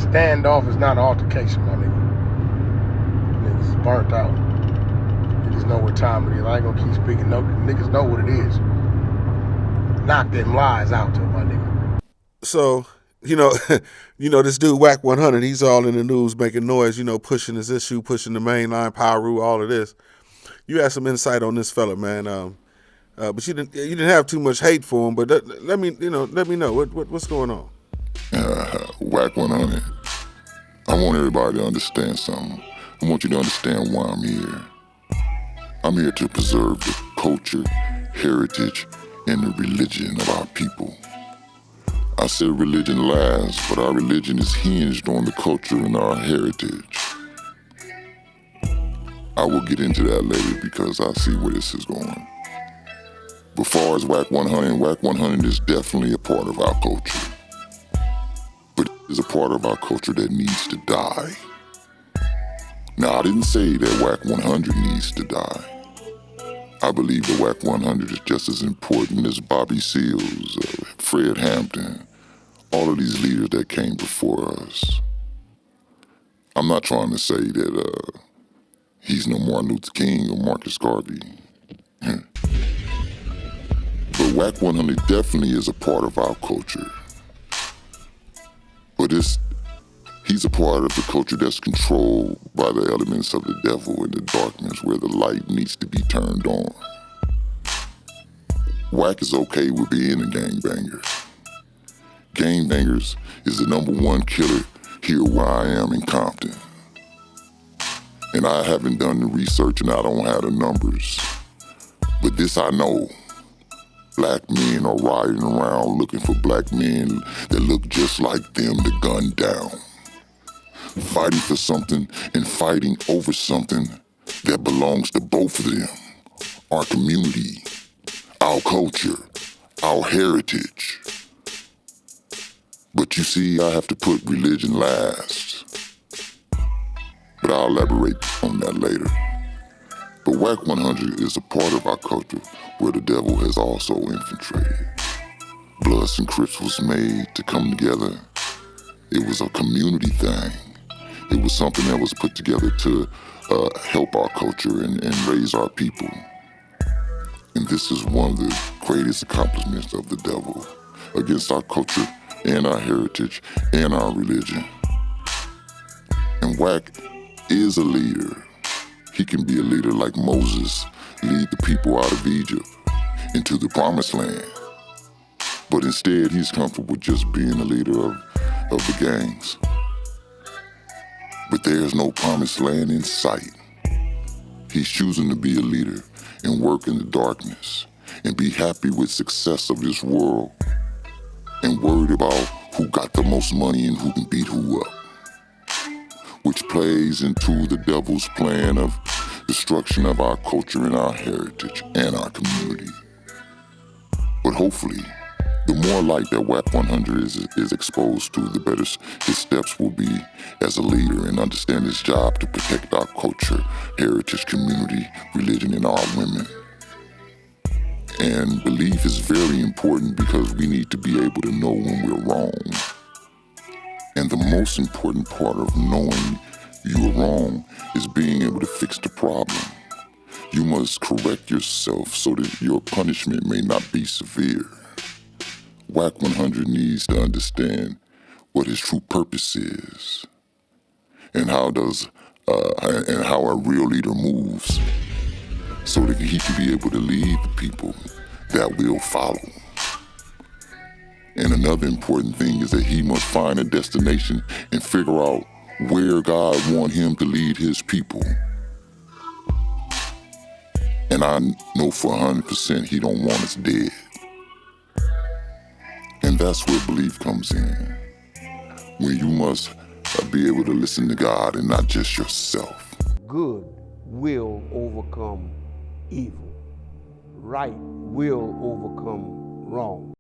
Standoff is not an altercation, my nigga. Niggas burnt out. Niggas know what time it is. I ain't gonna keep speaking. No, niggas know what it is. Knock them lies out to my nigga. So, this dude Wack100, he's all in the news making noise, pushing his issue, pushing the main line, power rule, all of this. You had some insight on this fella, man. But you didn't have too much hate for him. But let me know what's going on. Wack100. I want everybody to understand something. I want you to understand why I'm here. I'm here to preserve the culture, heritage, and the religion of our people. I said religion last, but our religion is hinged on the culture and our heritage. I will get into that later because I see where this is going. But far as Wack100 is definitely a part of our culture. But it is a part of our culture that needs to die. Now, I didn't say that Wack100 needs to die. I believe that Wack100 is just as important as Bobby Seals, Fred Hampton, all of these leaders that came before us. I'm not trying to say that he's no Martin Luther King or Marcus Garvey. But Wack100 definitely is a part of our culture. But he's a part of the culture that's controlled by the elements of the devil and the darkness where the light needs to be turned on. Wack is okay with being a gangbanger. Gangbangers is the #1 killer here where I am in Compton. And I haven't done the research and I don't have the numbers. But this I know. Black men are riding around looking for black men that look just like them to gun down. Fighting for something and fighting over something that belongs to both of them. Our community, our culture, our heritage. But you see, I have to put religion last. But I'll elaborate on that later. But Wack100 is a part of our culture where the devil has also infiltrated. Bloods and Crips was made to come together. It was a community thing. It was something that was put together to help our culture and raise our people. And this is one of the greatest accomplishments of the devil against our culture and our heritage and our religion. And Wack is a leader. He can be a leader like Moses, lead the people out of Egypt into the promised land. But instead, he's comfortable just being a leader of the gangs. But there's no promised land in sight. He's choosing to be a leader and work in the darkness and be happy with success of this world and worried about who got the most money and who can beat who up, which plays into the devil's plan of destruction of our culture and our heritage and our community. But hopefully, the more light that Wack100 is exposed to, the better his steps will be as a leader and understand his job to protect our culture, heritage, community, religion, and our women. And belief is very important because we need to be able to know when we're wrong. And the most important part of knowing you're wrong is being able to fix the problem. You must correct yourself so that your punishment may not be severe. Wack100 needs to understand what his true purpose is and how a real leader moves so that he can be able to lead the people that will follow. And another important thing is that he must find a destination and figure out where God wants him to lead his people. And I know for 100% he don't want us dead. And that's where belief comes in. When you must be able to listen to God and not just yourself. Good will overcome evil. Right will overcome wrong.